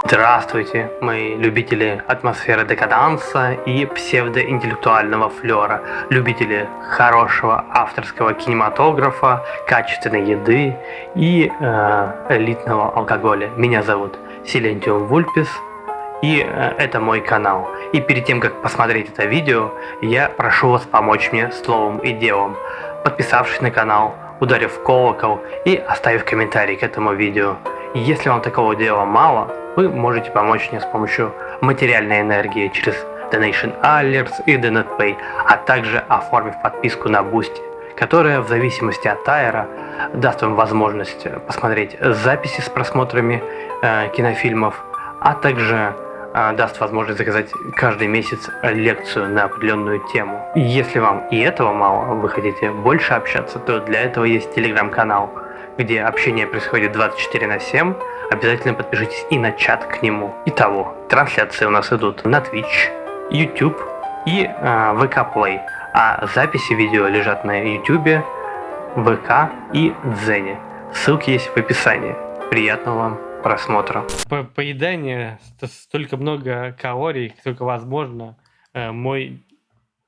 Здравствуйте, мои любители атмосферы декаданса и псевдоинтеллектуального флера, любители хорошего авторского кинематографа, качественной еды и элитного алкоголя. Меня зовут ErikTheElectric, и это мой канал. И перед тем, как посмотреть это видео, я прошу вас помочь мне словом и делом, подписавшись на канал, ударив в колокол и оставив комментарий к этому видео. И если вам такого дела мало, вы можете помочь мне с помощью материальной энергии через Donation Alerts и DonatPay, а также оформив подписку на Boosty, которая в зависимости от тайра даст вам возможность посмотреть записи с просмотрами кинофильмов, а также даст возможность заказать каждый месяц лекцию на определенную тему. И если вам и этого мало, вы хотите больше общаться, то для этого есть телеграм-канал, где общение происходит 24/7. Обязательно подпишитесь и на чат к нему. Итого, трансляции у нас идут на Twitch, YouTube и VK Play, а записи видео лежат на YouTube, ВК и Дзене. Ссылки есть в описании. Приятного вам просмотра. Поедание столько много калорий, сколько возможно. Мой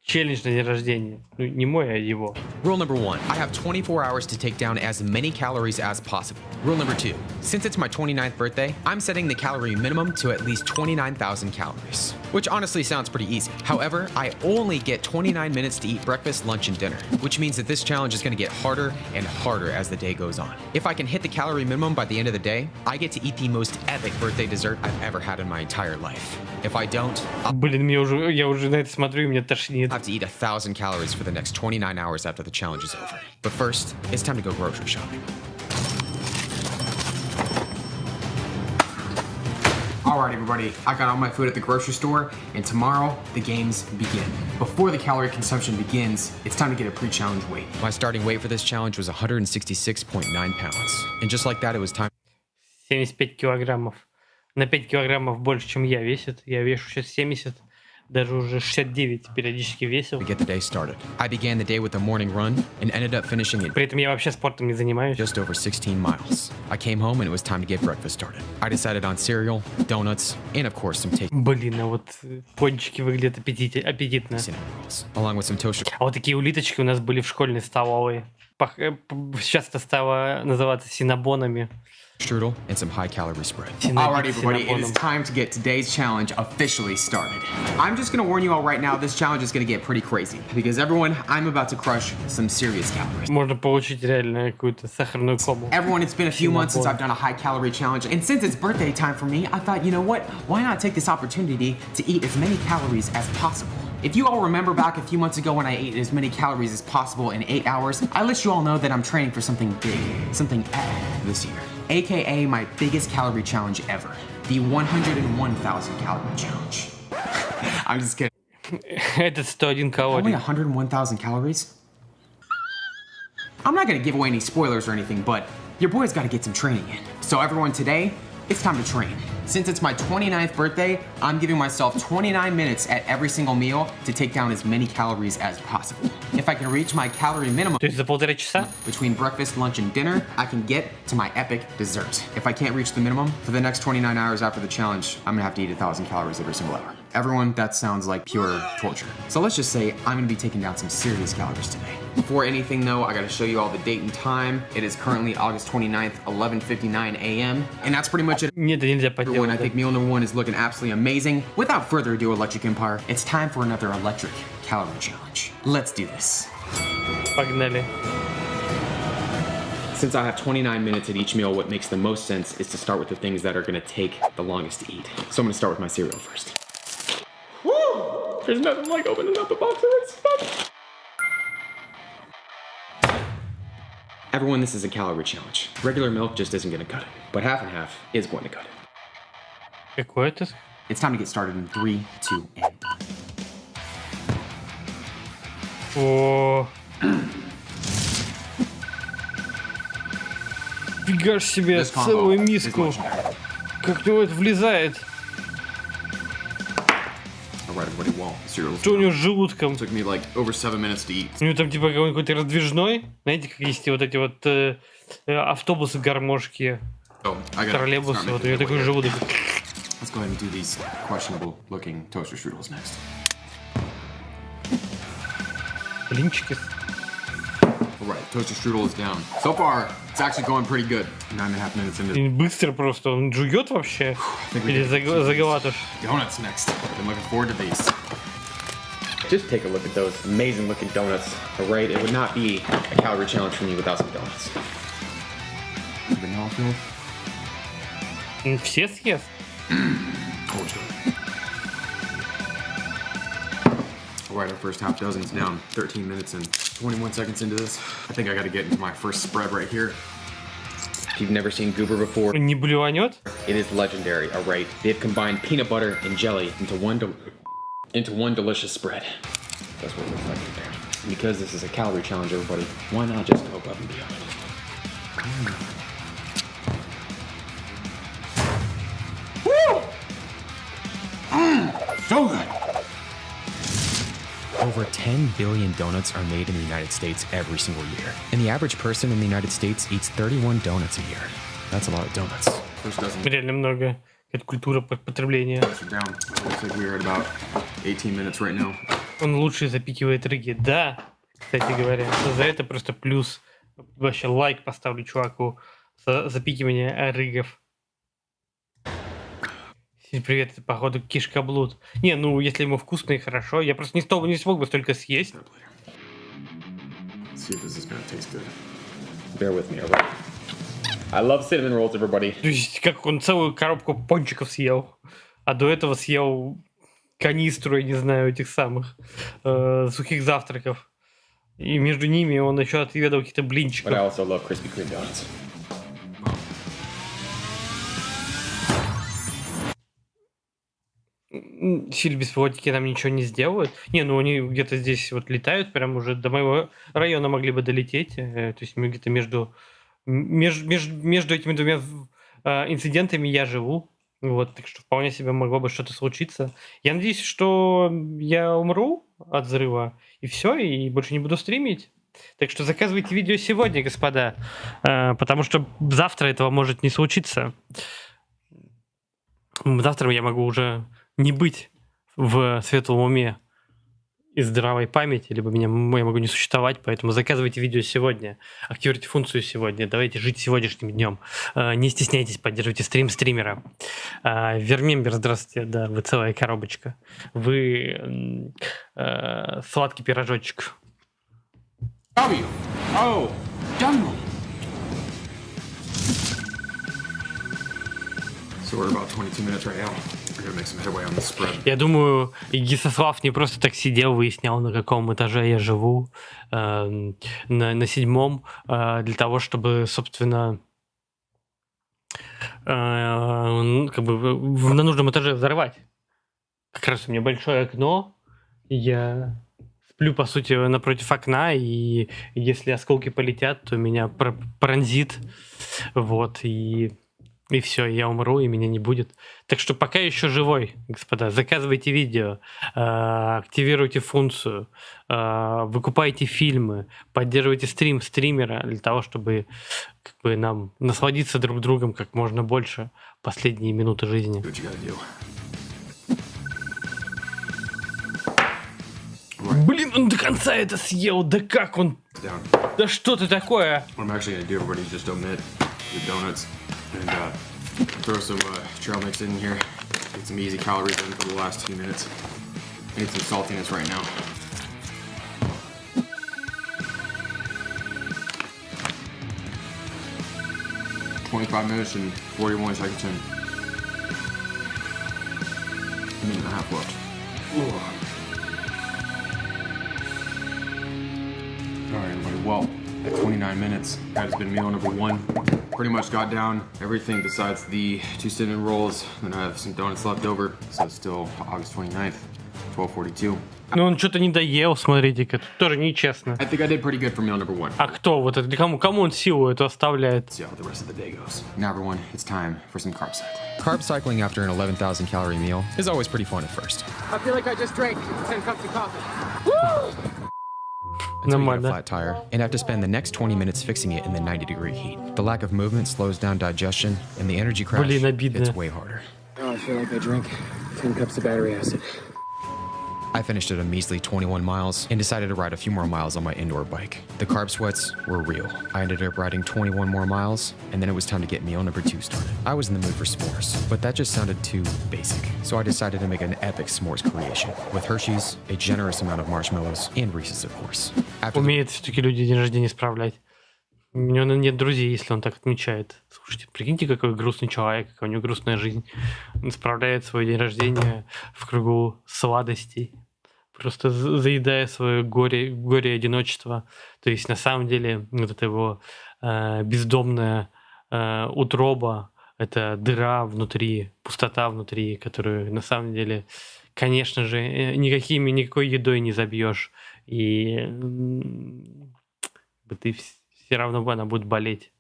челлендж на день рождения. Ну, не мой, а его. Rule number 1. I have 24 hours to take down as many calories as possible. Rule number 2. Since it's my 29th birthday, I'm setting the calorie minimum to at least 29,000 calories. Which honestly sounds pretty easy. However, I only get 29 minutes to eat breakfast, lunch, and dinner. Which means that this challenge is going to get harder and harder as the day goes on. If I can hit the calorie minimum by the end of the day, I get to eat the most epic birthday dessert I've ever had in my entire life. If I don't, Блин, я уже на это смотрю, и меня тошнит. I have to eat 1,000 calories for the next 29 hours after the challenge is over. But first, it's time to go grocery shopping. Alright everybody, I got all my food at the grocery store, and tomorrow the games begin. Before the calorie consumption begins, it's time to get a pre-challenge weight. My starting weight for this challenge was 166.9 pounds. And just like that, it was time. 75 килограммов. На 5 килограммов больше, чем я весит. Я вешу сейчас 70. Даже уже 69 периодически весил. To get the day started. I began the day with a morning run and ended up finishing it. При этом я вообще спортом не занимаюсь. Just over 16 miles. I came home and it was time to get breakfast started. I decided on cereal, donuts, and of course some tasty. Блин, а вот пончики выглядят аппетитно. Along with some toasted. А вот такие улиточки у нас были в школьной столовой. Сейчас это стало называться синабонами. Strudel and some high-calorie spread. Alright everybody, it is time to get today's challenge officially started. I'm just gonna warn you all right now, this challenge is gonna get pretty crazy. Because everyone, I'm about to crush some serious calories. Можно получить реально какую-то сахарную кому. Everyone, it's been a few months since I've done a high-calorie challenge, and since it's birthday time for me, I thought, you know what, why not take this opportunity to eat as many calories as possible? If you all remember back a few months ago when I ate as many calories as possible in 8 hours, I let you all know that I'm training for something big, something epic this year. AKA my biggest calorie challenge ever, the 101,000 calorie challenge. I'm just kidding. Это 101 Only калорий. 101,000 calories? I'm not gonna give away any spoilers or anything, but your boy's gotta get some training in. So everyone, today, it's time to train. Since it's my 29th birthday, I'm giving myself 29 minutes at every single meal to take down as many calories as possible. If I can reach my calorie minimum То есть за полтора часа? between breakfast, lunch, and dinner, I can get to my epic dessert. If I can't reach the minimum, for the next 29 hours after the challenge, I'm gonna have to eat 1,000 calories every single hour. Everyone, that sounds like pure torture. So let's just say I'm gonna be taking down some serious calories today. Before anything though, I gotta show you all the date and time. It is currently August 29th, 11:59 a.m. And that's pretty much it. Нет, это нельзя Everyone, I поделать. think meal number 1 is looking absolutely amazing. Without further ado, Electric Empire, it's time for another electric calorie challenge. Let's do this. Погнали. Since I have 29 minutes at each meal, what makes the most sense is to start with the things that are gonna take the longest to eat. So I'm gonna start with my cereal first. Woo! There's nothing like opening up a box of Reese's Puffs. Everyone, this is a calorie challenge. Regular milk just isn't gonna cut it, but half and half is going to cut it. Какой это? It's time to get started in 3, 2, and 1. О. Фига ж себе, This combo целую is миску. legendary. Как в него это влезает? Alright, everybody, well, cereal's Что у него с желудком? took me like over 7 minutes to eat. У него там типа какой-то раздвижной. Знаете, как есть вот эти вот автобусы-гармошки. So I gotta Троллейбусы. start Вот у making него my такой way. желудок. Let's go ahead and do these questionable looking toaster strudels next. Блинчики. Alright, toaster strudel is down. So far, it's actually going pretty good. 9.5 minutes into И быстро просто. Он жует вообще? Или заглатыш? donuts next. I've been looking forward to these. Just take a look at those amazing looking donuts. Alright, it would not be a calorie challenge for me without some donuts. Vanilla filled. Все съест? Told you. Alright, our first half dozen's down. 13 minutes and 21 seconds into this. I think I gotta get into my first spread right here. If you've never seen Goober before, Не блюванет? it is legendary, alright? They've combined peanut butter and jelly into one delicious spread. That's what it looks like in there. And because this is a calorie challenge, everybody, why not just go above and beyond? So good! Over 10 billion donuts are made in the United States every single year. And the average person in the United States eats 31 donuts a year. That's a lot of donuts. First dozen Реально много. Это культура потребления. are down. Looks like we're at about 18 minutes right now. Он лучше запикивает рыги. Да, кстати говоря. За это просто плюс. Вообще лайк поставлю чуваку за запикивание рыгов. Привет, это походу кишкоблуд. Не, ну если ему вкусно и хорошо. Я просто не смог бы столько съесть. Let's see if this is gonna taste good. Bear with me, alright? I love cinnamon rolls, everybody. То есть, как он целую коробку пончиков съел. А до этого съел канистру, я не знаю, этих самых сухих завтраков. И между ними он еще отведал каких-то But I блинчиков. also love Krispy Kreme donuts. Сильно беспилотники нам ничего не сделают. Не, ну они где-то здесь вот летают, прям уже до моего района могли бы долететь. То есть мы где-то между этими двумя инцидентами я живу. Вот, так что вполне себе могло бы что-то случиться. Я надеюсь, что я умру от взрыва, и все, и больше не буду стримить. Так что заказывайте видео сегодня, господа, потому что завтра этого может не случиться. Завтра я могу уже не быть в светлом уме и здравой памяти, либо я могу не существовать, поэтому заказывайте видео сегодня, активируйте функцию сегодня, давайте жить сегодняшним днем. Не стесняйтесь, поддерживайте стрим стримера. Вермембер, здравствуйте, да, вы целая коробочка. Вы сладкий пирожочек. W. Oh, jungle. So we're about 22 minutes right now. We're gonna make some headway on this spread. Я думаю, Гисослав не просто так сидел, выяснял, на каком этаже я живу, на 7-м, для того, чтобы, собственно, как бы на нужном этаже взорвать. Как раз у меня большое окно, я сплю, по сути, напротив окна, и если осколки полетят, то меня пронзит, вот, и все, я умру, и меня не будет. Так что пока еще живой, господа. Заказывайте видео, активируйте функцию, выкупайте фильмы, поддерживайте стримера для того, чтобы как бы нам насладиться друг другом как можно больше последние минуты жизни. Do what you gotta do. Блин, он до конца это съел, да как он? Down. Да что ты такое? What I'm actually gonna do, everybody, is just omit the donuts and throw some trail mix in here. Get some easy calories in for the last few minutes. I need some saltiness right now. $25 minutes and 41 seconds in. A minute and a half left. Alright, everybody, well, at 29 minutes, that has been meal number 1. Pretty much got down everything besides the 2 cinnamon rolls. Then I have some donuts left over, so it's still August 29th, 12:42. Ну он что-то не доел, смотрите-ка, тут тоже нечестно. I think I did pretty good for meal number 1. А кто вот это, кому он силу эту оставляет? See how the rest of the day goes. Now, everyone, it's time for some carb cycling. Carb cycling after an 11,000 calorie meal is always pretty fun at first. I feel like I just drank 10 cups of coffee. Until you get a Нормально. flat tire and have to spend the next 20 minutes fixing it in the 90-degree heat. The lack of movement slows down digestion, and the energy crash Блин, обидно. hits way harder. Now I feel like I drank 10 cups of battery acid. I finished at a measly 21 miles and decided to ride a few more miles on my indoor bike. The carb sweats were real. I ended up riding 21 more miles, and then it was time to get meal number 2 started. I was in the mood for s'mores, but that just sounded too basic. So I decided to make an epic s'mores creation with Hershey's, a generous amount of marshmallows, and Reese's, of course. Умеют все-таки люди день рождения справлять. У него нет друзей, если он так отмечает. Слушайте, прикиньте, какой грустный человек, какая у него грустная жизнь. Он справляет свой день рождения в кругу сладостей, просто заедая свое горе одиночества. То есть на самом деле вот эта его бездомная утроба, это дыра внутри, пустота внутри, которую на самом деле, конечно же, никакой едой не забьешь. И ты все равно она будет болеть.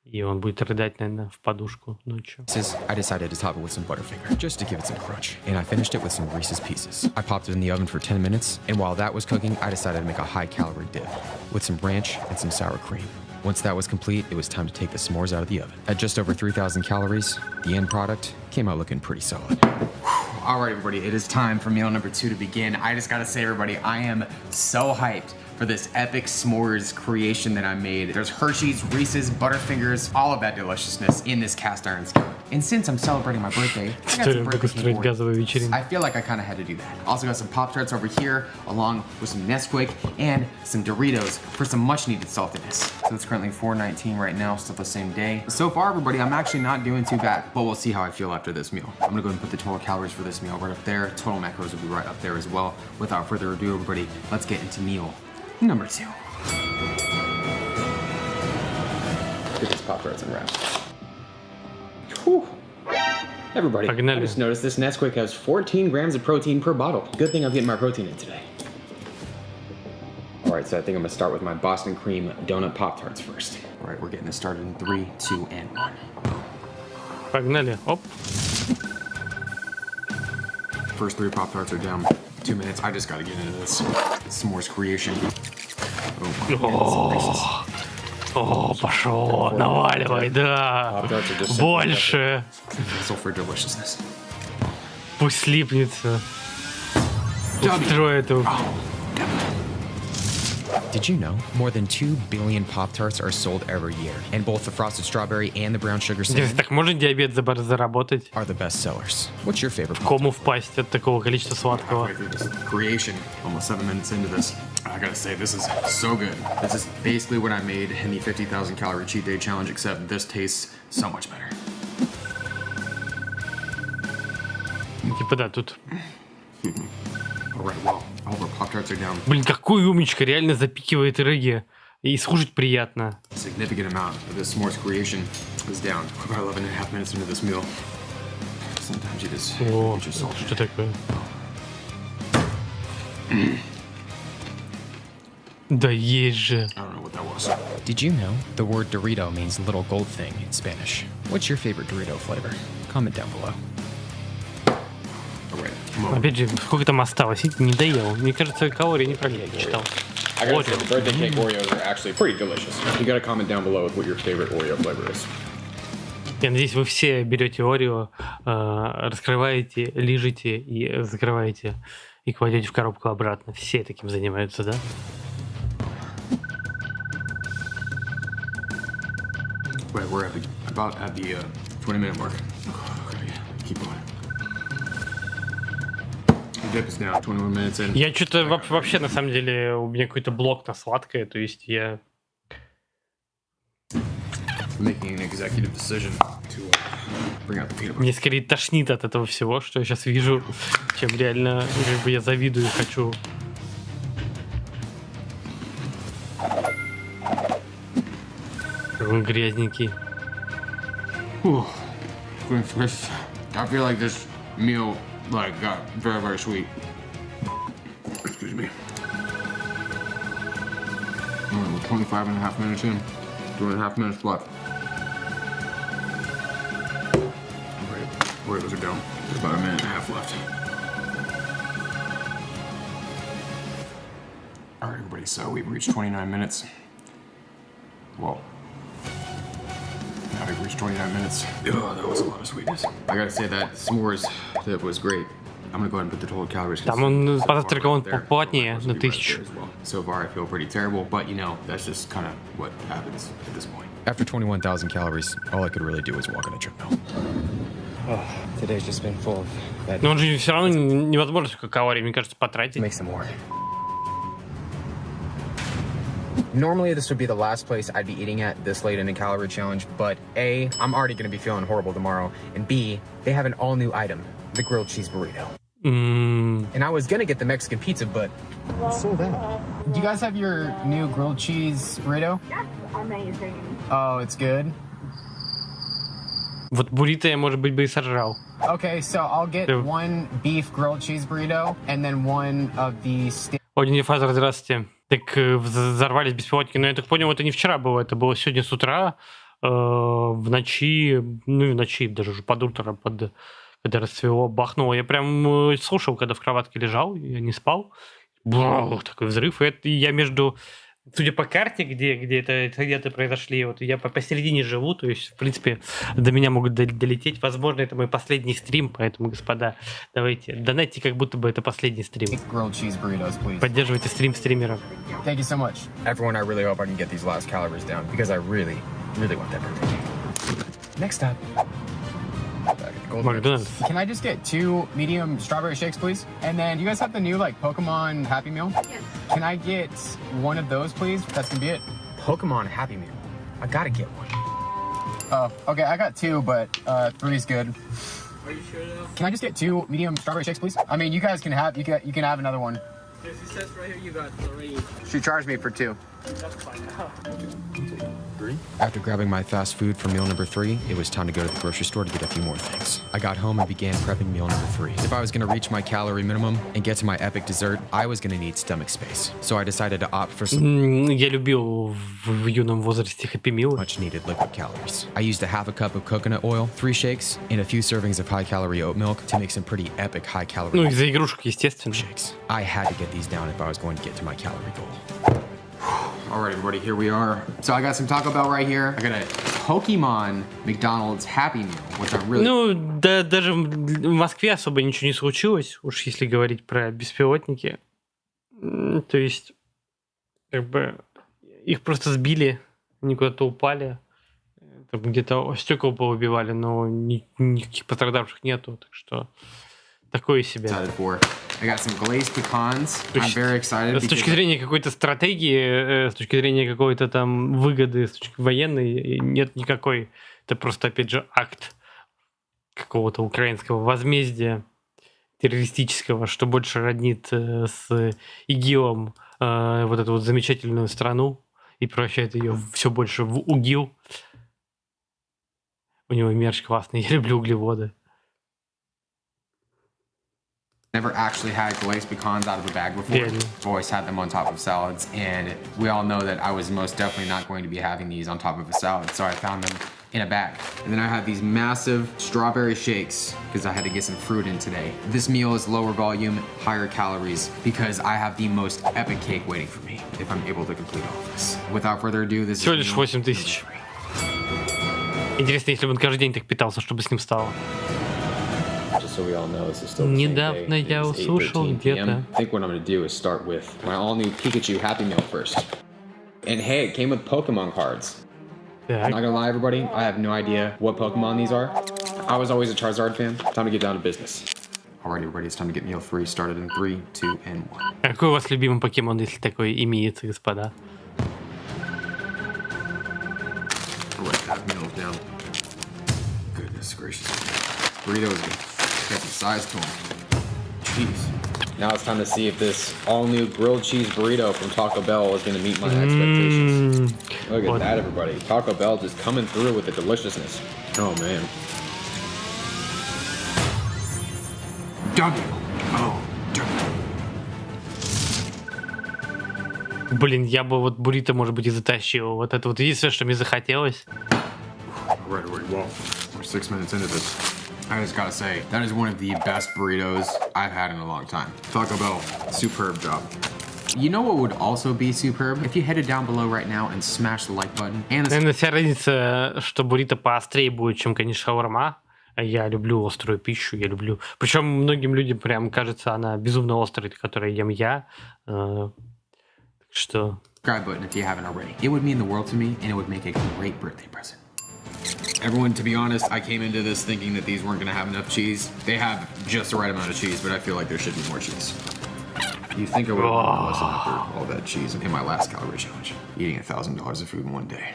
И он будет рыдать, наверное, в подушку ночью. I decided to top it with some Butterfinger, just to give it some crunch. And I finished it with some Reese's Pieces. I popped it in the oven for 10 minutes, and while that was cooking, I decided to make a high-calorie dip with some ranch and some sour cream. Once that was complete, it was time to take the s'mores out of the oven. At just over 3,000 calories, the end product came out looking pretty solid. All right, everybody, it is time for meal number 2 to begin. I just gotta say, everybody, I am so hyped for this epic s'mores creation that I made. There's Hershey's, Reese's, Butterfingers, all of that deliciousness in this cast iron skillet. And since I'm celebrating my birthday, I got some birthday cake. I feel like I kind of had to do that. Also got some Pop-Tarts over here, along with some Nesquik and some Doritos for some much-needed saltiness. So it's currently 4:19 right now, still the same day. So far, everybody, I'm actually not doing too bad, but we'll see how I feel after this meal. I'm gonna go ahead and put the total calories for this meal right up there. Total macros will be right up there as well. Without further ado, everybody, let's get into meal number 2. Get these Pop-Tarts and wraps. Whew. Everybody, I just noticed this Nesquik has 14 grams of protein per bottle. Good thing I'm getting my protein in today. All right, so I think I'm gonna start with my Boston Cream Donut Pop-Tarts first. All right, we're getting this started in 3, 2, and 1. Погнали, оп. First 3 Pop-Tarts are down. 2 minutes, I just gotta get into this s'mores creation. О, пошел, наваливай, да. Больше. For deliciousness. Пусть слипнется. Устроит его. Did you know more than 2 billion Pop-Tarts are sold every year, and both the frosted strawberry and the brown sugar cinnamon Так можно диабет заработать? are the best sellers. What's your favorite В кому впасть от такого количества сладкого? Creation, almost 7 minutes into this. I gotta say, this is so good. This is basically what I made in the 50,000 calorie cheat day challenge, except this tastes so much better. Типа да, тут. Alright, well, all of our Pop-Tarts are down. Блин, какой умничка, реально запикивает рыги. И слушать приятно. A significant amount of this s'mores creation is down. About 11.5 minutes into this meal. Sometimes you just О, get your salt. что такое? Да есть же. I don't know what that was. Did you know the word Dorito means little gold thing in Spanish? What's your favorite Dorito flavor? Comment down below. Alright, come on. Опять же, сколько там осталось? Видите, не доел. Мне кажется, калории неправильно читал. I gotta say, the birthday cake Oreos are actually pretty delicious. You gotta comment down below with what your favorite Oreo flavor is. Я надеюсь, вы все берете Орео, раскрываете, лижете и закрываете и кладете в коробку обратно. Все таким занимаются, да? Right, we're about at the 20-minute mark. Okay, keep going. The dip is now 21 minutes in. Я что-то вообще, на самом деле, у меня какой-то блок на сладкое, то есть я... Making an executive decision to bring out the peanut butter. Мне скорее тошнит от этого всего, что я сейчас вижу, чем реально, как бы я завидую и хочу. Какой он грязненький. I feel like this meal got very, very sweet. Excuse me. We're 25.5 minutes in. 2.5 minutes left. Oreos are down. There's about 1.5 minutes left. All right, everybody. So we've reached 29 minutes. Well, not reached 29 minutes. Oh, that was a lot of sweetness. I gotta say that s'mores, that was great. I'm gonna go ahead and put the total calories. Там он позавтракал он поплотнее, на 1000. So far, I feel pretty terrible, but you know, that's just kind of what happens at this point. After 21,000 calories, all I could really do was walk on a treadmill. Oh, today's just been full of bad. Но он же все равно невозможно столько калорий, мне кажется, потратить. Make some more. Normally, this would be the last place I'd be eating at this late in a calorie challenge, but A, I'm already gonna be feeling horrible tomorrow, and B, they have an all-new item, the grilled cheese burrito. And I was gonna get the Mexican pizza, but it's sold out. Do you guys have your new grilled cheese burrito? That's amazing. Oh, it's good? Вот буррито я, может быть, бы и сожрал. Okay, so I'll get one beef grilled cheese burrito, and then one of the Один Фазер, здравствуйте. Так взорвались беспилотники, но я так понял, это не вчера было, это было сегодня с утра, в ночи, ну и в ночи, даже уже под утро, когда расцвело, бахнуло. Я прям слушал, когда в кроватке лежал, я не спал. Такой взрыв. И я между, судя по карте, где это произошли, вот я посередине живу, то есть, в принципе, до меня могут долететь. Возможно, это мой последний стрим, поэтому, господа, давайте, донатьте, как будто бы это последний стрим. Поддерживайте стрим стримеров. Thank you so much. Everyone, I really hope I can get these last calories down, because I really, really want that birthday. Next up. McDonald's. Can I just get 2 medium strawberry shakes, please? And then, you guys have the new, like, Pokemon Happy Meal? Yes. Can I get one of those, please? That's gonna be it. Pokemon Happy Meal. I gotta get one. Oh, okay, I got 2, but 3 is good. Are you sure though? Can I just get 2 medium strawberry shakes, please? I mean, you guys can have, you can have another one. Yes, it says right here you got already. She charged me for 2. That's fine. After grabbing my fast food for meal number 3, it was time to go to the grocery store to get a few more things. I got home and began prepping meal number 3. If I was going to reach my calorie minimum and get to my epic dessert, I was going to need stomach space. So I decided to opt for some Я любил в юном возрасте Happy Meal. much needed liquid calories. I used a half a cup of coconut oil, 3 shakes, and a few servings of high-calorie oat milk to make some pretty epic high-calorie Ну, из-за игрушек, естественно. shakes. I had to get these down if I was going to get to my calorie goal. Alright, everybody, here we are. So I got some Taco Bell right here. I got a Pokemon McDonald's Happy Meal, which I really... Ну, да, даже в Москве особо ничего не случилось, уж если говорить про беспилотники. То есть, как бы, их просто сбили, они куда-то упали, там где-то стекла поубивали, но никаких пострадавших нету, так что такое себе. I got some glazed pecans. I'm very excited. С точки зрения какой-то стратегии, с точки зрения какой-то там выгоды, с точки военной, нет никакой. Это просто, опять же, акт какого-то украинского возмездия террористического, что больше роднит с ИГИЛом вот эту вот замечательную страну и превращает ее все больше в УГИЛ. У него мерч классный, я люблю углеводы. Never actually had glazed pecans out of a bag before. I've always had them on top of salads, and we all know that I was most definitely not going to be having these on top of a salad, so I found them in a bag. And then I have these massive strawberry shakes because I had to get some fruit in today. This meal is lower volume, higher calories because I have the most epic cake waiting for me if I'm able to complete all of this. Without further ado, this Всего is лишь 8000. Интересно, если бы он каждый день так питался, что бы с ним стало. So we all know this is still the Недавно same day. я It's услышал 8:13 где-то. p.m. I think what I'm going to do is start with my all-new Pikachu Happy Meal first. And hey, it came with Pokemon cards. I'm not gonna lie, everybody, I have no idea what Pokemon these are. I was always a Charizard fan. Time to get down to business. Alright, everybody, it's time to get meal 3 started in 3, 2, and 1. Какой у вас любимый покемон, если такой имеется, господа? Alright, that meal's down. Goodness gracious. Burritos got some size to them. Jeez. Now it's time to see if this all-new grilled cheese burrito from Taco Bell is going to meet my expectations. Look at that, everybody. Taco Bell just coming through with the deliciousness. Oh, man. W. Oh, W. Блин, я бы вот буррито, может быть, и затащил. Вот это вот единственное, что мне захотелось. Right, well, we're 6 minutes into this. I just gotta say, that is one of the best burritos I've had in a long time. Taco Bell, superb job. You know what would also be superb? If you headed down below right now and smash the like button and the... Наверное, вся разница, что буррито поострее будет, чем, конечно, шаурма. Я люблю острую пищу, я люблю... Причем многим людям прям кажется, она безумно острой, которую ем я. Так что... subscribe button if you haven't already. It would mean the world to me, and it would make a great birthday present. Everyone, to be honest, I came into this thinking that these weren't gonna have enough cheese. They have just the right amount of cheese, but I feel like there should be more cheese. You think I would have learned a lesson after all that cheese in my last calorie challenge? Eating $1,000 of food in one day.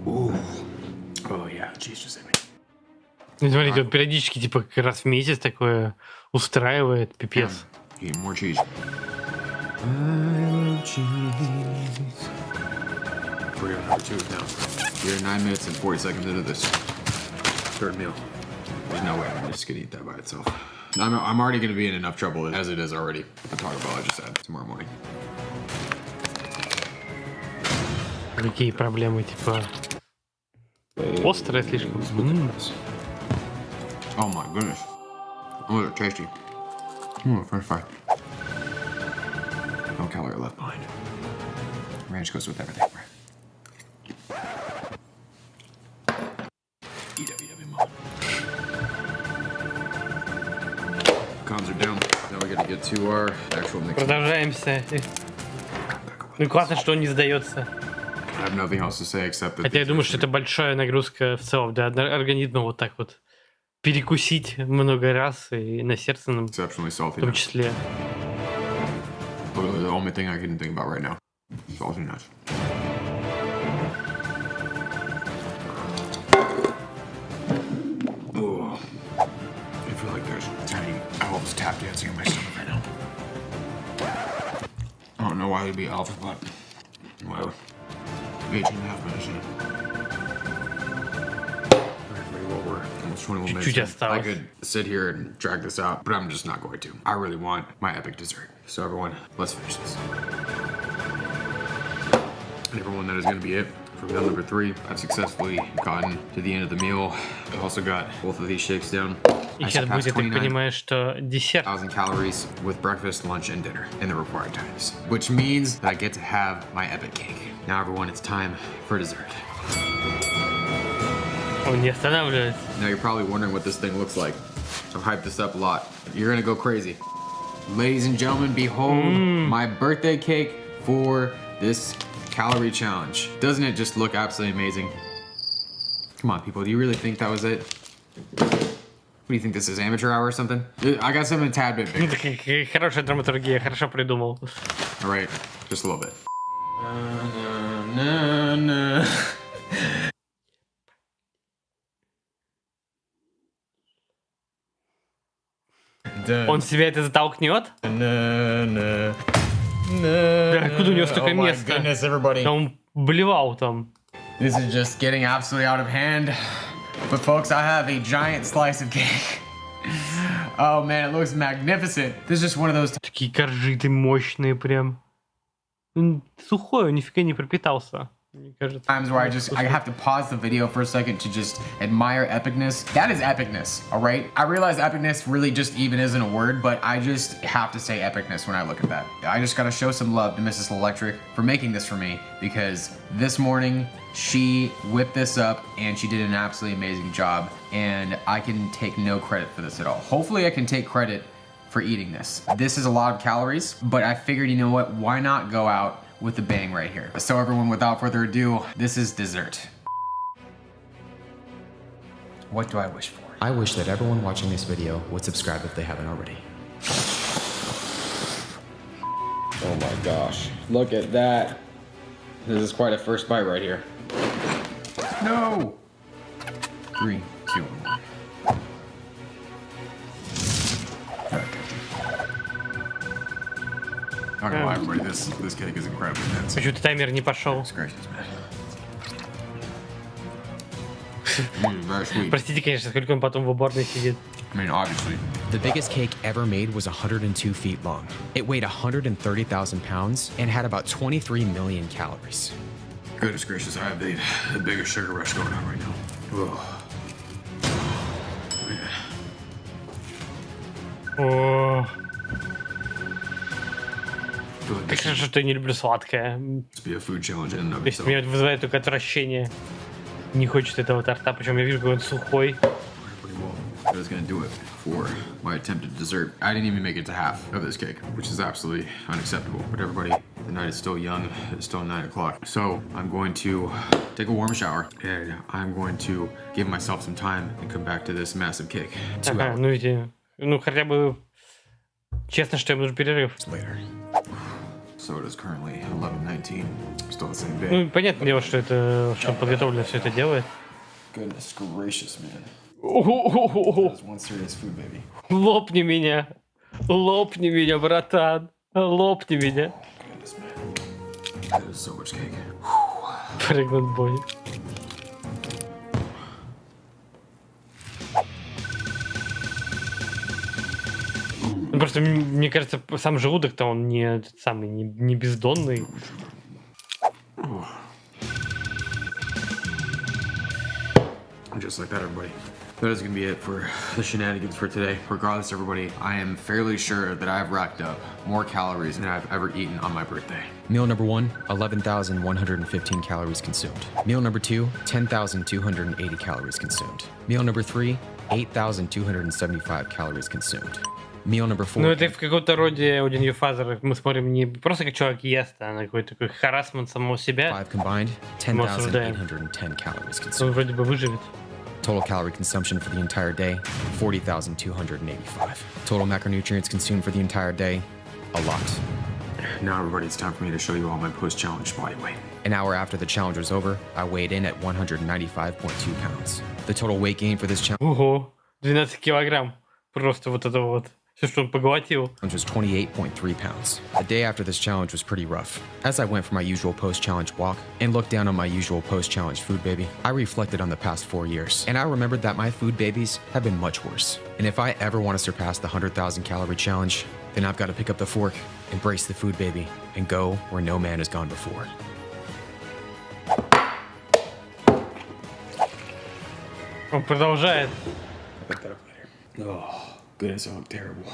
Ooh. Oh yeah, cheese just hit me. Смотрите, он периодически, типа, как раз в месяц такое устраивает, пипец. Eating more cheese. I love cheese. We're gonna number 2 now. We're 9 minutes and 40 seconds into this third meal. There's no way I'm just gonna eat that by itself. I'm already gonna be in enough trouble as it is already. The Taco Bell I just had tomorrow morning. Какие проблемы, типа... Острое слишком. Oh my goodness. Oh, they're tasty. French fry. No calorie left behind. Ranch goes with everything, right? EWW mode. Cons are down. Now we gotta get to our actual mix. Продолжаемся. Ну классно, что он не сдается. I have nothing else to say except that. Хотя я думаю, что это большая нагрузка в целом для организма вот так вот перекусить много раз и на сердце в том числе. The only thing I can think about right now. Salty nuts. Oh, I feel like there's tiny elves tap dancing in my stomach right now. I don't know why it'd be elves, but whatever. 18.5 minutes in. Almost 21 minutes. I could sit here and drag this out, but I'm just not going to. I really want my epic dessert. So everyone, let's finish this. And everyone, that is going to be it for meal number 3. I've successfully gotten to the end of the meal. I also got both of these shakes down. И сейчас будет, я так понимаю, что десерт. 1,000 calories with breakfast, lunch, and dinner in the required times, which means that I get to have my epic cake. Now, everyone, it's time for dessert. Он не останавливается. Now, you're probably wondering what this thing looks like. I've hyped this up a lot. You're gonna go crazy. Ladies and gentlemen, behold my birthday cake for this calorie challenge. Doesn't it just look absolutely amazing? Come on, people, do you really think that was it? What do you think this is, amateur hour or something? I got something a tad bit bigger. Хорошая драматургия, хорошо придумал. All right, just a little bit. Он себя это затолкнет? Да, откуда у него столько места? Да он блевал там. This is just getting absolutely out of hand. But folks, I have a giant slice of cake. Oh man, it looks magnificent. This is just one of those. Такие коржиты мощные прям. Он сухой, он нифига не пропитался. Times where I have to pause the video for a second to just admire epicness. That is epicness, all right? I realize epicness really just even isn't a word, but I just have to say epicness when I look at that. I just gotta show some love to Mrs. Electric for making this for me, because this morning she whipped this up and she did an absolutely amazing job, and I can take no credit for this at all. Hopefully I can take credit for eating this. This is a lot of calories, but I figured, you know what, why not go out with a bang right here. So everyone, without further ado, this is dessert. What do I wish for? I wish that everyone watching this video would subscribe if they haven't already. Oh my gosh, look at that. This is quite a first bite right here. No! 3, 2, 1. Not gonna lie, everybody, this cake is incredibly dense. Почему-то таймер не пошел. Простите, конечно, сколько он потом в уборной сидит. I mean, obviously. The biggest cake ever made was 102 feet long. It weighed 130,000 pounds and had about 23 million calories. Goodness gracious, I have the biggest sugar rush going on right now. Oh. О. хорошо, что я не люблю сладкое. be a food challenge in and of То есть itself. меня вызывает только отвращение. Не хочет этого торта, причем я вижу, какой он сухой. Pretty well. I was gonna do it for my attempted dessert. I didn't even make it to half of this cake, which is absolutely unacceptable. But everybody, the night is still young. It's still 9 o'clock. So I'm going to take a warm shower and I'm going to give myself some time and come back to this massive cake. 2 Ага, hours ну видите, ну хотя бы честно, что им нужен перерыв. later. So it is currently 11:19. Still the same day. Ну, понятное дело, что это, что он подготовленно все это делает. Goodness gracious, man. That is one serious food, baby. Лопни меня, братан, лопни меня. Goodness, man. That is so much cake. Pregnant boy. Ну, просто мне кажется, сам желудок-то он не этот самый, не бездонный. Just like that, everybody. That is gonna be it for the shenanigans for today. Regardless, everybody, I am fairly sure that I've racked up more calories than I've ever eaten on my birthday. Meal number 1, 11,115 calories consumed. Meal number 2, 10,280 calories consumed. Meal number 3, 8,275 calories consumed. Meal number 4. Ну, это в каком-то роде у New Father мы смотрим не просто как человек ест, а на какой-то такой харассмент самого себя. 5 combined, 10,810 calories Он consumed. вроде бы выживет. Total calorie consumption for the entire day, 40,285. Total macronutrients consumed for the entire day, a lot. Now, everybody, it's time for me to show you all my post-challenge body weight. An hour after the challenge was over, I weighed in at 195.2 pounds. The total weight gain for this challenge Ого, 12 килограмм. Просто вот это вот. Все, что он поглотил. was 28.3 pounds. The day after this challenge was pretty rough. As I went for my usual post-challenge walk and looked down on my usual post-challenge food baby, I reflected on the past 4 years, and I remembered that my food babies have been much worse. And if I ever want to surpass the 100,000 calorie challenge, then I've got to pick up the fork, embrace the food baby, and go where no man has gone before. Он продолжает. Pick that up later. Oh, goodness, I look terrible.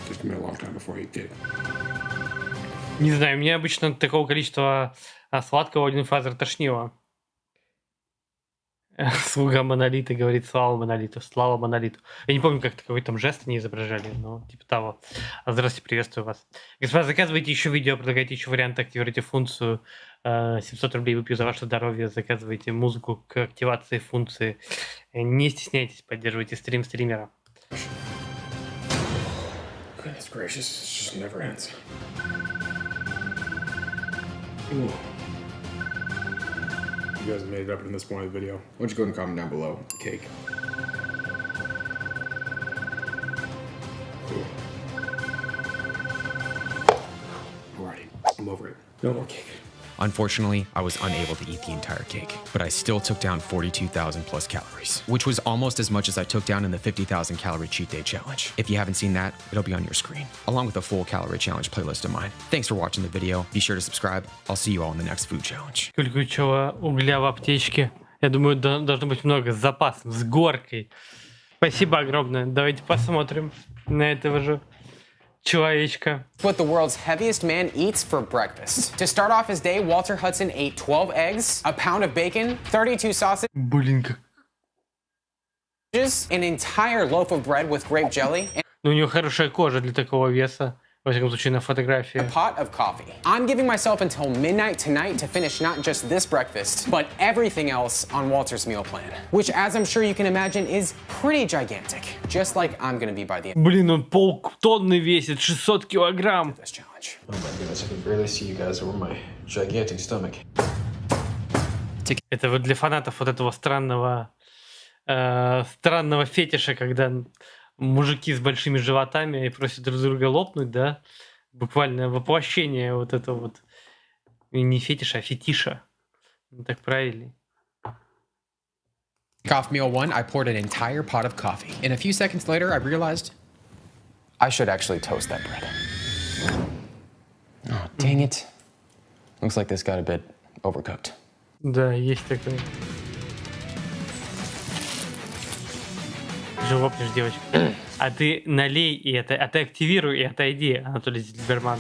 Took me a long time before I eat cake. Не знаю, меня обычно от такого количества сладкого один фазер тошнило. Слуга монолита говорит слава монолиту, слава монолиту. Я не помню, как какой там жест они изображали, но типа того. Здравствуйте, приветствую вас. Господа, заказывайте еще видео, предлагайте еще варианты, активируйте функцию 700 рублей выпью за ваше здоровье, заказывайте музыку к активации функции. Не стесняйтесь, поддерживайте стрим стримера. Goodness gracious, it just never ends. You guys made it up to this point of the video. Why don't you go ahead and comment down below? Cake. Cool. Alrighty, I'm over it. No more cake. Unfortunately, I was unable to eat the entire cake, but I still took down 42,000 plus calories, which was almost as much as I took down in the 50,000 calorie cheat day challenge. If you haven't seen that, it'll be on your screen, along with a full calorie challenge playlist of mine. Thanks for watching the video. Be sure to subscribe. I'll see you all in the next food challenge. Кулькучего угля в аптечке. Я думаю, должно быть много с запасом, с горкой. Спасибо огромное. Давайте посмотрим на этого же человечка. What the world's heaviest man eats for breakfast. To start off his day, Walter Hudson ate 12 eggs, a pound of bacon, 32 sausages, Блин, как... an entire loaf of bread with grape jelly, and Ну, у него хорошая кожа для такого веса. Во всяком случае, на фотографии. a pot of coffee. I'm giving myself until midnight tonight to finish not just this breakfast, but everything else on Walter's meal plan, which, as I'm sure you can imagine, is pretty gigantic, just like I'm gonna be by the end Блин, он полтонны весит, 600 килограмм. of this challenge. Oh my goodness, I can barely see you guys over my gigantic stomach. Это вот для фанатов вот этого странного фетиша, когда мужики с большими животами просят друг друга лопнуть, да? Буквально воплощение вот этого вот не фетиша, а фетиша. Ну, так правильней. Off meal one, I poured an entire pot of coffee. And a few seconds later, I realized I should actually toast that bread. Oh, dang it. Looks like this got a bit overcooked. Да, есть такое. Живопнешь, девочка. А ты налей и это, а ты активируй и отойди, Анатолий Зильберман.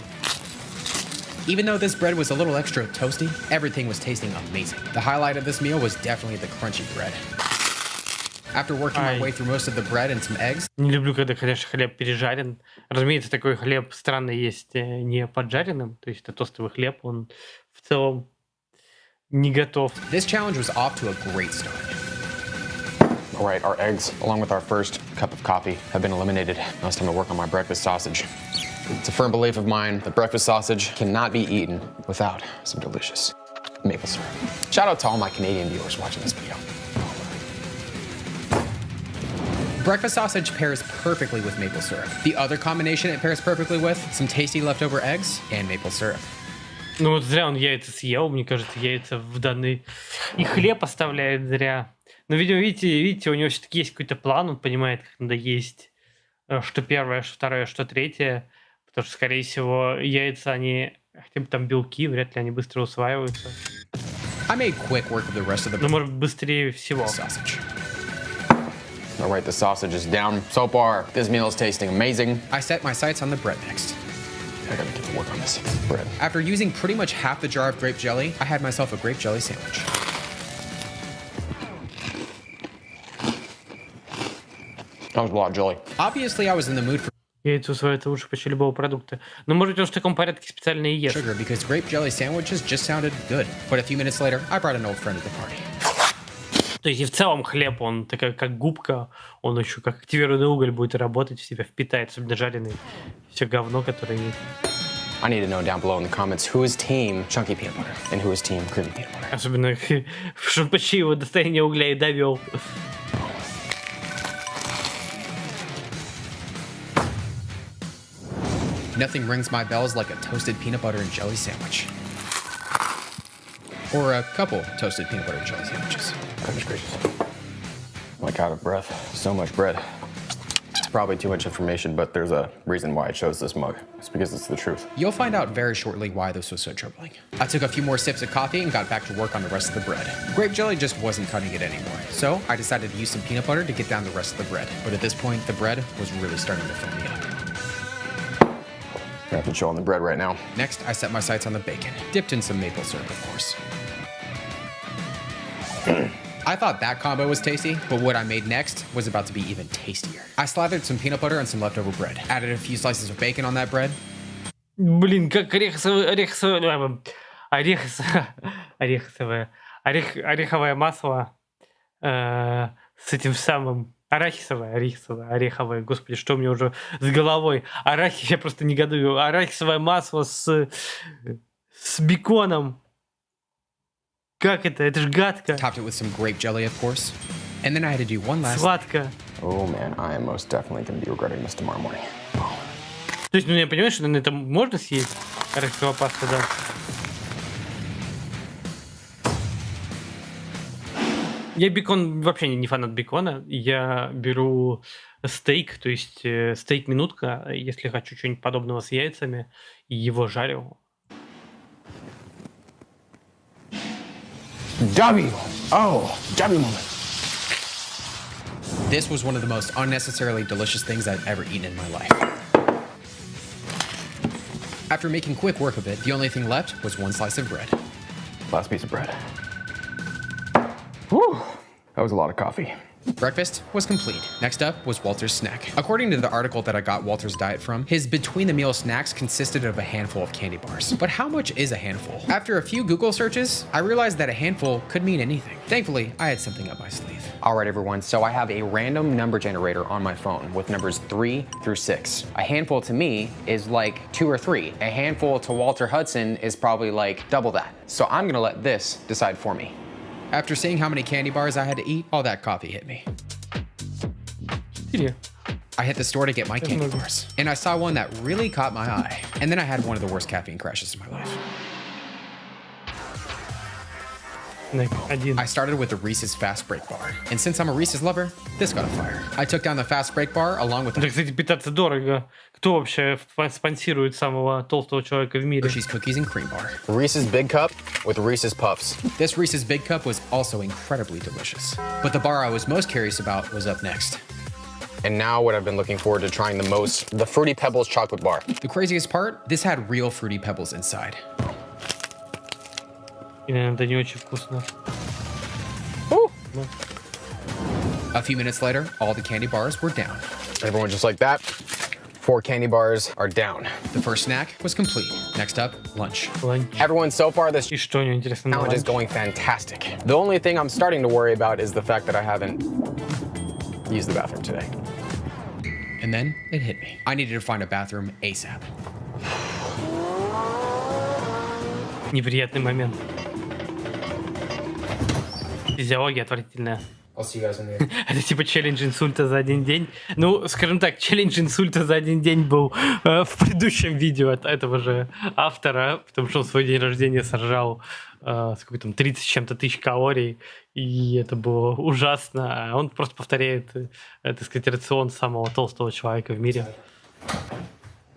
Even though this bread was a little extra toasty, everything was tasting amazing. The highlight of this meal was definitely the crunchy bread. After working my way through most of the bread and some eggs. Не люблю, когда, конечно, хлеб пережарен. Разумеется, такой хлеб странно есть не поджаренным, то есть это тостовый хлеб, он в целом не готов. This challenge was off to a great start. All right, our eggs, along with our first cup of coffee, have been eliminated. Now it's time to work on my breakfast sausage. It's a firm belief of mine that breakfast sausage cannot be eaten without some delicious maple syrup. Shout out to all my Canadian viewers watching this video. Breakfast sausage pairs perfectly with maple syrup. The other combination it pairs perfectly with, some tasty leftover eggs and maple syrup. Ну вот зря он яйца съел, мне кажется, яйца в данный... И хлеб оставляет зря. Но, видимо, видите, у него все-таки есть какой-то план, он понимает, как надо есть, что первое, что второе, что третье. Потому что, скорее всего, яйца, они, хотя бы там белки, вряд ли они быстро усваиваются. I made quick work of the rest of the Но, может, быстрее всего. sausage. All right, the sausage is down. So far, this meal is tasting amazing. I set my sights on the bread next. I gotta get to work on this bread. After using pretty much half the jar of grape jelly, I had myself a grape jelly sandwich. That was a lot of jelly. Obviously, I was in the mood for Яйца усваиваются лучше почти любого продукта. Но, может быть, он в таком порядке специально и ест. sugar because grape jelly sandwiches just sounded good. But a few minutes later, I brought an old friend to the party. То есть и в целом хлеб, он такая как губка, он еще как активированный уголь будет работать, в себя впитает, особенно жареный. Все говно, которое есть. I need to know down below in the comments who is team chunky peanut butter and who is team creamy peanut butter. Особенно, что он почти его до состояния угля и довел. Nothing rings my bells like a toasted peanut butter and jelly sandwich. Or a couple toasted peanut butter and jelly sandwiches. Goodness gracious. I'm like out of breath. So much bread. It's probably too much information, but there's a reason why I chose this mug. It's because it's the truth. You'll find out very shortly why this was so troubling. I took a few more sips of coffee and got back to work on the rest of the bread. Grape jelly just wasn't cutting it anymore, so I decided to use some peanut butter to get down the rest of the bread. But at this point, the bread was really starting to fill me up. I have to chew on the bread right now. Next, I set my sights on the bacon, dipped in some maple syrup, of course. I thought that combo was tasty, but what I made next was about to be even tastier. I slathered some peanut butter on some leftover bread, added a few slices of bacon on that bread. Блин, как ореховое масло с этим самым ореховое, господи, что у меня уже с головой, я просто негодую, арахисовое масло с беконом. Как это? Это ж гадко. Topped it with some grape jelly, of course. And then I had to do one last... Сладко. Oh man, I am most definitely going to be regretting this tomorrow morning. То есть, ну я понимаю, что на это можно съесть ореховую пасту, да. Я бекон, вообще не фанат бекона. Я беру стейк, то есть стейк-минутка, если хочу что-нибудь подобного с яйцами, и его жарю. W! Oh, W moment. This was one of the most unnecessarily delicious things I've ever eaten in my life. After making quick work of it, the only thing left was one slice of bread. Last piece of bread. Whew, that was a lot of coffee. Breakfast was complete. Next up was Walter's snack. According to the article that I got Walter's diet from, his between-the-meal snacks consisted of a handful of candy bars. But how much is a handful? After a few Google searches, I realized that a handful could mean anything. Thankfully, I had something up my sleeve. All right, everyone, so I have a random number generator on my phone with numbers 3 through 6. A handful to me is like 2 or 3. A handful to Walter Hudson is probably like double that. So I'm gonna let this decide for me. After seeing how many candy bars I had to eat, all that coffee hit me. I hit the store to get my candy bars, and I saw one that really caught my eye. And then I had one of the worst caffeine crashes in my life. Один. I started with the Reese's Fast Break Bar. And since I'm a Reese's lover, this got a fire. I took down the Fast Break Bar along with Да, кстати, питаться дорого. Кто вообще спонсирует самого толстого человека в мире? Hershey's Cookies and Cream Bar. Reese's Big Cup with Reese's Puffs. This Reese's Big Cup was also incredibly delicious. But the bar I was most curious about was up next. And now what I've been looking forward to trying the most, the Fruity Pebbles chocolate bar. The craziest part, this had real Fruity Pebbles inside. И, наверное, это не очень вкусно. A few minutes later, all the candy bars were down. Everyone just like that. 4 candy bars are down. The first snack was complete. Next up, lunch. Everyone, so far this И что у него интересно на challenge is ланч? going fantastic. The only thing I'm starting to worry about is the fact that I haven't used the bathroom today. And then it hit me. I needed to find a bathroom ASAP. Неприятный момент. Физиология отвратительная. I'll see you guys in the Это типа челлендж инсульта за один день. Ну, скажем так, челлендж инсульта за один день был в предыдущем видео от этого же автора, потому что он в свой день рождения сожрал сколько там, 30 с чем-то тысяч калорий, и это было ужасно. А он просто повторяет, так сказать, рацион самого толстого человека в мире.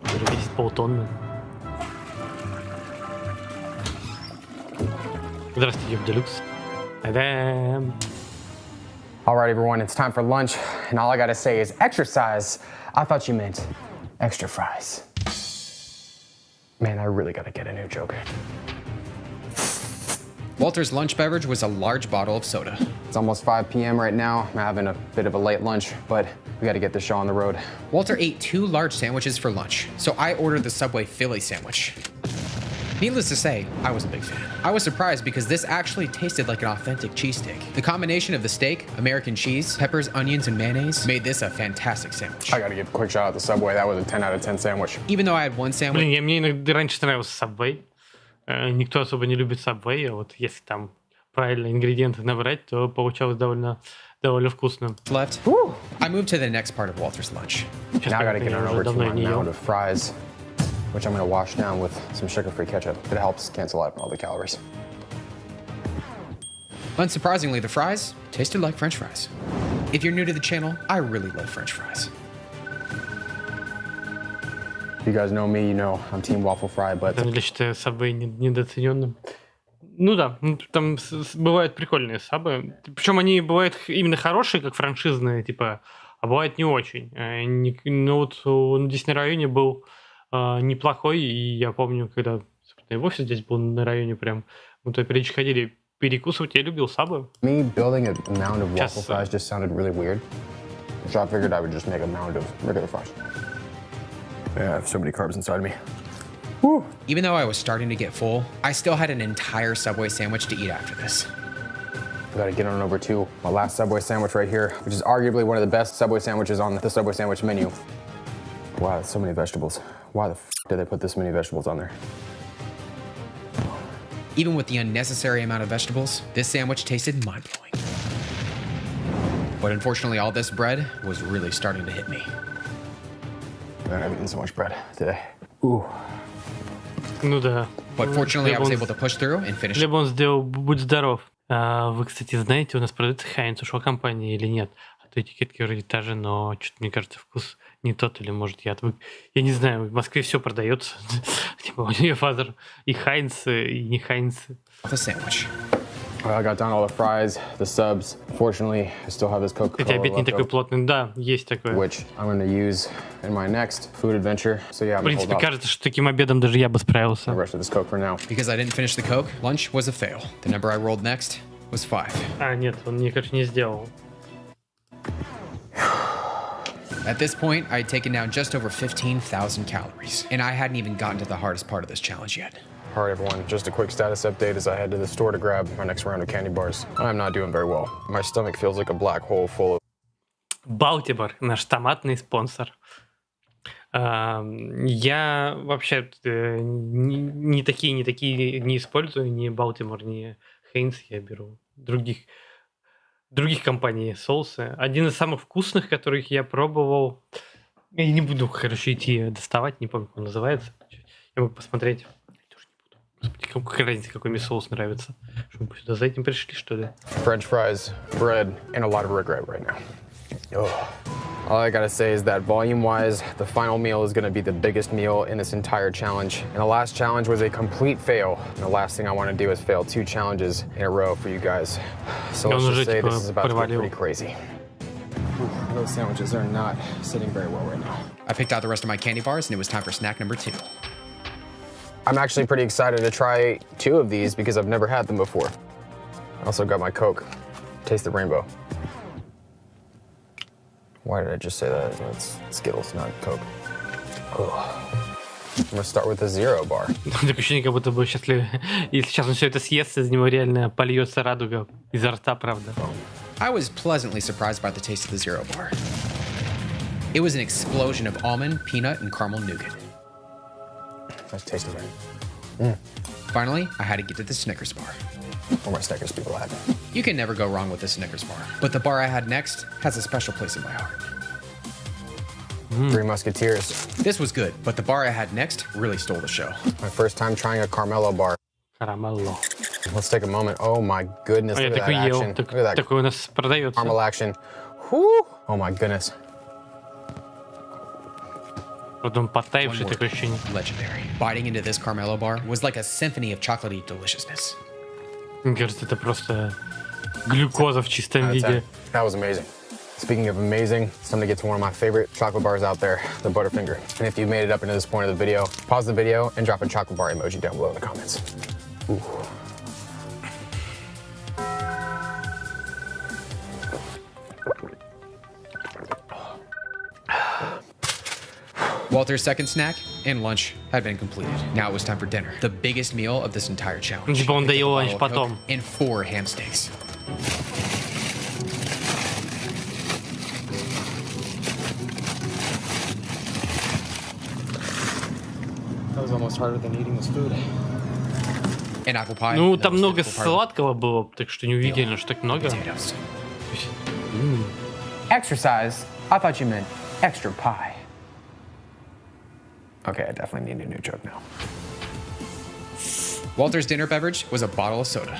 Который весит полтонны. Здравствуйте, Делюкс. Та-дам! All right, everyone, it's time for lunch, and all I gotta say is exercise. I thought you meant extra fries. Man, I really gotta get a new joke. Walter's lunch beverage was a large bottle of soda. It's almost 5 p.m. right now. I'm having a bit of a late lunch, but we gotta get this show on the road. Walter ate 2 large sandwiches for lunch, so I ordered the Subway Philly sandwich. Needless to say, I was a big fan. I was surprised because this actually tasted like an authentic cheesesteak. The combination of the steak, American cheese, peppers, onions, and mayonnaise made this a fantastic sandwich. I gotta give a quick shout out to Subway. That was a 10 out of 10 sandwich. Even though I had one sandwich, Блин, мне иногда раньше нравился Subway. Никто особо не любит Subway, а вот если там правильно ингредиенты набрать, то получалось довольно вкусно. left, I moved to the next part of Walter's lunch. Сейчас, Now I gotta конечно, get я on уже over to давно my не ел. mound of fries, which I'm gonna wash down with some sugar-free ketchup. It helps cancel out all the calories. Unsurprisingly, the fries tasted like French fries. If you're new to the channel, I really love French fries. You guys know me, you know I'm team waffle fry, but Я считаю Subway недооцененным. Ну да, там бывают прикольные сабы. Причем они бывают именно хорошие, как франшизные, типа, а бывают не очень. Ну вот он здесь на районе был неплохой, и я помню, когда и вовсе здесь был на районе прям, мы то периодически ходили перекусывать, я любил сабы. me building a mound of waffle Just, fries just sounded really weird. So I figured I would just make a mound of regular fries. Yeah, I have so many carbs inside of me. Even though I was starting to get full, I still had an entire Subway sandwich to eat after this. We gotta get on over to my last Subway sandwich right here, which is arguably one of the best Subway sandwiches on the Subway sandwich menu. Wow, that's so many vegetables. Why the f did they put this many vegetables on there? Even with the unnecessary amount of vegetables, this sandwich tasted mind-blowing. But unfortunately, all this bread was really starting to hit me. Man, I've eaten so much bread today. Ooh. Ну да. But fortunately, I was able to push through and finish. Хлеб он сделал, будь здоров. Вы, кстати, знаете, у нас продается Хайнц, ушла компания или нет? А то этикетки вроде та же, но что-то, мне кажется, вкус не тот, или может я отвык. Я не знаю, в Москве все продается. Типа у нее фазер и Хайнц, и не Хайнц. The sandwich. I got down all the fries, the subs. Fortunately, I still have this Кстати, Coca-Cola обед не left такой over, плотный. Да, есть такое. which I'm gonna use in my next food adventure. So yeah, В I'm gonna hold принципе, off кажется, что таким обедом даже я бы the справился. rest of this Coke for now. Because I didn't finish the Coke, lunch was a fail. The number I rolled next was 5. А, нет, он, мне кажется, не сделал. At this point, I had taken down just over 15,000 calories, and I hadn't even gotten to the hardest part of this challenge yet. All right, everyone, just a quick status update as I head to the store to grab my next round of candy bars. I'm not doing very well. My stomach feels like a black hole full of Балтимор, наш томатный спонсор. Я вообще не такие не использую, ни Балтимор, ни Хейнс. Я беру других компаний соусы. Один из самых вкусных, которых я пробовал. Я не буду, короче, идти доставать, не помню, как он называется. Я могу посмотреть. Тоже не буду. Какая разница, какой мне соус нравится? Что мы сюда за этим пришли, что ли? French fries, bread, and a lot of regret right now. Ugh. All I gotta say is that volume-wise, the final meal is gonna be the biggest meal in this entire challenge. And the last challenge was a complete fail. And the last thing I wanna do is fail 2 challenges in a row for you guys. So let's just say this is about to get pretty crazy. Those sandwiches are not sitting very well right now. I picked out the rest of my candy bars, and it was time for snack number 2. I'm actually pretty excited to try 2 of these because I've never had them before. I also got my Coke. Taste the rainbow. Why did I just say that? It's Skittles, not Coke. Ugh. I'm gonna start with the zero bar. Такое ощущение, как будто бы если сейчас он все это съест, из него реально польется радуга изо рта, правда. I was pleasantly surprised by the taste of the Zero bar. It was an explosion of almond, peanut, and caramel nougat. Let's taste it. Finally, I had to get to the Snickers bar. Where my Snickers people at? You can never go wrong with the Snickers bar. But the bar I had next has a special place in my heart. 3 Musketeers. This was good, but the bar I had next really stole the show. My first time trying a Carmelo bar. Карамелло. Let's take a moment. Oh my goodness, Я look at that такой ел. action. Look at that Такой у нас продается. caramel action. Whew. Oh my goodness. Потом подтаивший такое ощущение. Legendary. Biting into this Carmelo bar was like a symphony of chocolatey deliciousness. Мне кажется, это просто глюкоза в чистом виде. That was amazing. Speaking of amazing, it's time to get to one of my favorite chocolate bars out there, the Butterfinger. And if you made it up into this point of the video, pause the video and drop a chocolate bar emoji down below in the comments. Ooh. Walter's second snack and lunch had been completed. Now it was time for dinner, the biggest meal of this entire challenge. Типа он I picked доел a ланч bottle of потом. Coke and 4 ham steaks. That was almost harder than eating this food. And apple pie. Ну, that там was много typical part of сладкого было, так что неудивительно, что так много. potatoes. Exercise? I thought you meant extra pie. Okay, I definitely need a new joke now. Walter's dinner beverage was a bottle of soda.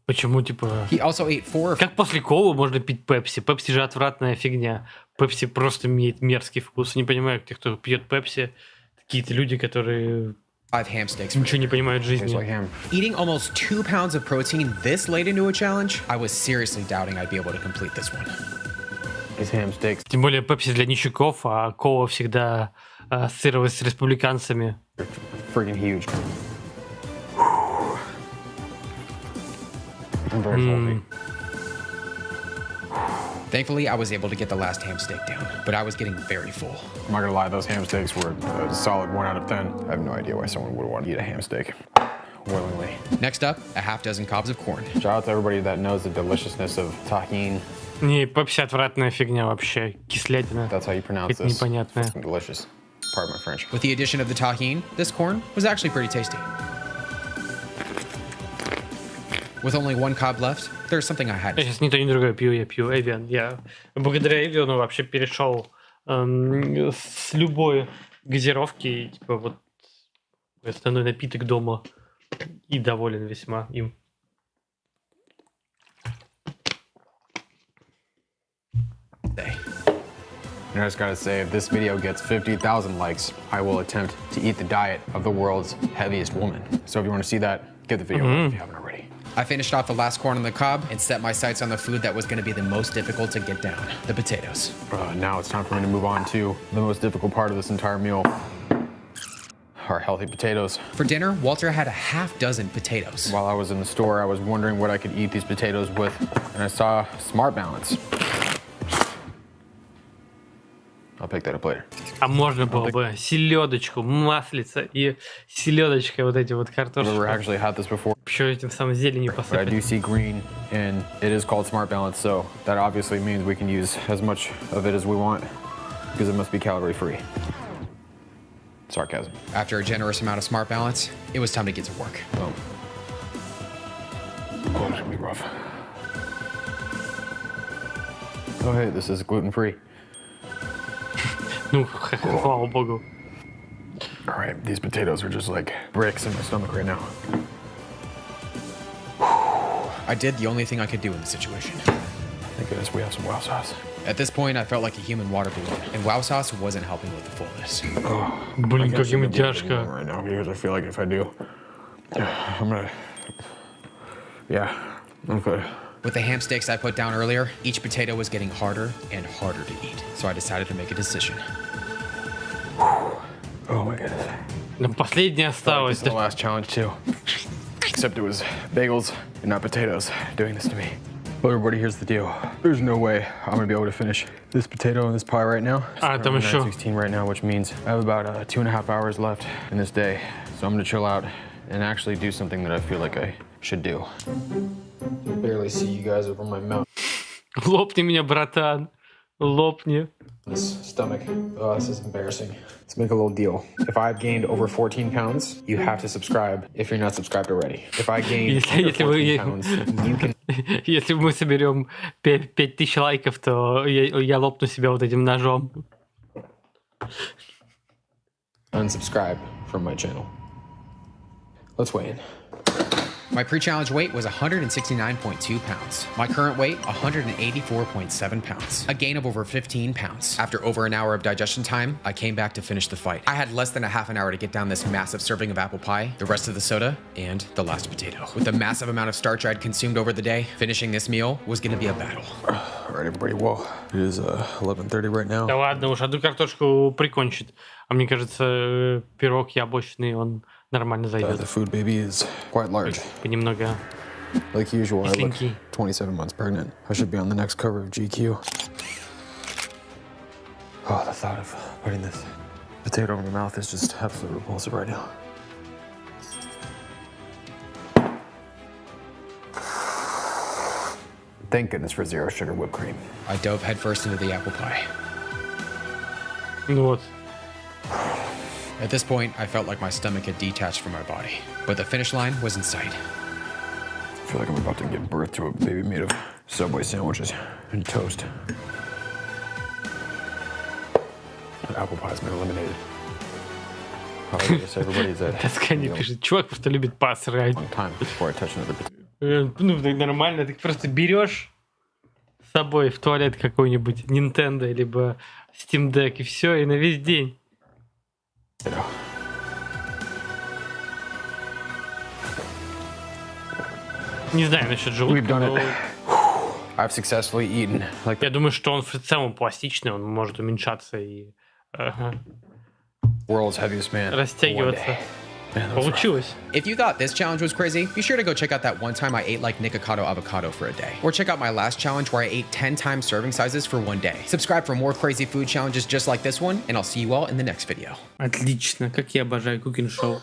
Почему, типа... He also ate 4 Как после колы можно пить пепси? Пепси же отвратная фигня. Пепси просто имеет мерзкий вкус. Не понимаю, те, кто пьет пепси, какие-то люди, которые 5 ham steaks. for ничего не понимают в Tastes like жизни. ham. Eating almost 2 pounds of protein this late into a challenge, I was seriously doubting I'd be able to complete this one. These ham steaks. Тем более пепси для нищеков, а кола всегда ассоциировалась с республиканцами. Freaking huge. I'm very salty. Thankfully, I was able to get the last ham steak down, but I was getting very full. I'm not gonna lie, those ham steaks were a solid 1 out of 10. I have no idea why someone would want to eat a ham steak willingly. Next up, a half dozen cobs of corn. Shout out to everybody that knows the deliciousness of tahini. Не, пепси отвратная фигня вообще. Кислятина. That's how you pronounce Это this. непонятное. It's delicious. Pardon my French. With the addition of the tahine, this corn was actually pretty tasty. With only 1 cob left, there's something I had Я to сейчас ни то, ни другое пью, я пью Эвиан. Я благодаря Эвиану вообще перешел с любой газировки, типа вот основной напиток дома, и доволен весьма им. say. And I just gotta say, if this video gets 50,000 likes, I will attempt to eat the diet of the world's heaviest woman. So if you want to see that, give the video a like if you haven't already. I finished off the last corn on the cob and set my sights on the food that was going to be the most difficult to get down, the potatoes. Now it's time for me to move on to the most difficult part of this entire meal. Our healthy potatoes. For dinner, Walter had a half dozen potatoes. While I was in the store, I was wondering what I could eat these potatoes with, and I saw Smart Balance. I'll pick that up later. А можно было бы селедочку, маслица и селедочкой вот эти вот I've картошки. never actually had this before, Еще этим самым зеленью but I посыпать. do see green, and it is called Smart Balance, so that obviously means we can use as much of it as we want, because it must be calorie-free. Sarcasm. After a generous amount of Smart Balance, it was time to get to work. Oh, it's gonna be rough. Oh, hey, this is gluten-free. Ну, слава богу. All right, these potatoes are just like bricks in my stomach right now. I did the only thing I could do in the situation. Thank goodness we have some wow sauce. At this point, I felt like a human water balloon, and wow sauce wasn't helping with the fullness. Блин, как ему тяжко. Right now, because I feel like if I do, I'm gonna. Yeah. Okay. With the ham steaks I put down earlier, each potato was getting harder and harder to eat. So I decided to make a decision. Oh my goodness. Ну, последнее осталось. This is the last challenge too. Except it was bagels and not potatoes doing this to me. Well, everybody, here's the deal. There's no way I'm gonna be able to finish this potato and this pie right now. Там I'm еще. 16 right now, which means I have about 2.5 hours left in this day. So I'm gonna chill out and actually do something that I feel like I should do. I barely see you guys over my mouth. Лопни меня, братан. Лопни. This stomach. Oh, this is embarrassing. Let's make a little deal. If I've gained over 14 pounds, you have to subscribe if you're not subscribed already. If I gain under 14 pounds, you can... Если мы соберем 5000 лайков, то я лопну себя вот этим ножом. Unsubscribe from my channel. Let's weigh in. My pre-challenge weight was 169.2 pounds. My current weight, 184.7 pounds. A gain of over 15 pounds. After over an hour of digestion time, I came back to finish the fight. I had less than a half an hour to get down this massive serving of apple pie, the rest of the soda, and the last potato. With the massive amount of starch I'd consumed over the day, finishing this meal was gonna be a battle. All right, everybody, well, it is 11:30 right now. Да ладно уж, одну картошку прикончит. А мне кажется, пирог яблочный, он нормально зайдет. The food baby is quite large. Понемногу. Like usual, I look Кисленький. 27 months pregnant. I should be on the next cover of GQ. Oh, the thought of putting this potato in my mouth is just absolutely repulsive right now. Thank goodness for zero sugar whipped cream. I dove headfirst into the apple pie. Ну вот. At this point, I felt like my stomach had detached from my body, but the finish line was in sight. I feel like I'm about to give birth to a baby made of Subway sandwiches and toast. The apple pie's been eliminated. I guess everybody's at Тоска не пишет. Чувак просто любит посрать. long time before I touch another potato. Ну, так нормально. Ты просто берешь с собой в туалет какой-нибудь Nintendo, либо Steam Deck, и все, и на весь день. Не знаю насчет We've желудка, done но it. I've successfully eaten. Like я думаю, что он в целом пластичный, он может уменьшаться и world's heaviest man. растягиваться. One day. Man, that was rough. Получилось. If you thought this challenge was crazy, be sure to go check out that one time I ate like Nikocado avocado for a day. Or check out my last challenge where I ate 10 times serving sizes for one day. Subscribe for more crazy food challenges just like this one, and I'll see you all in the next video. Отлично, как я обожаю кукинг-шоу.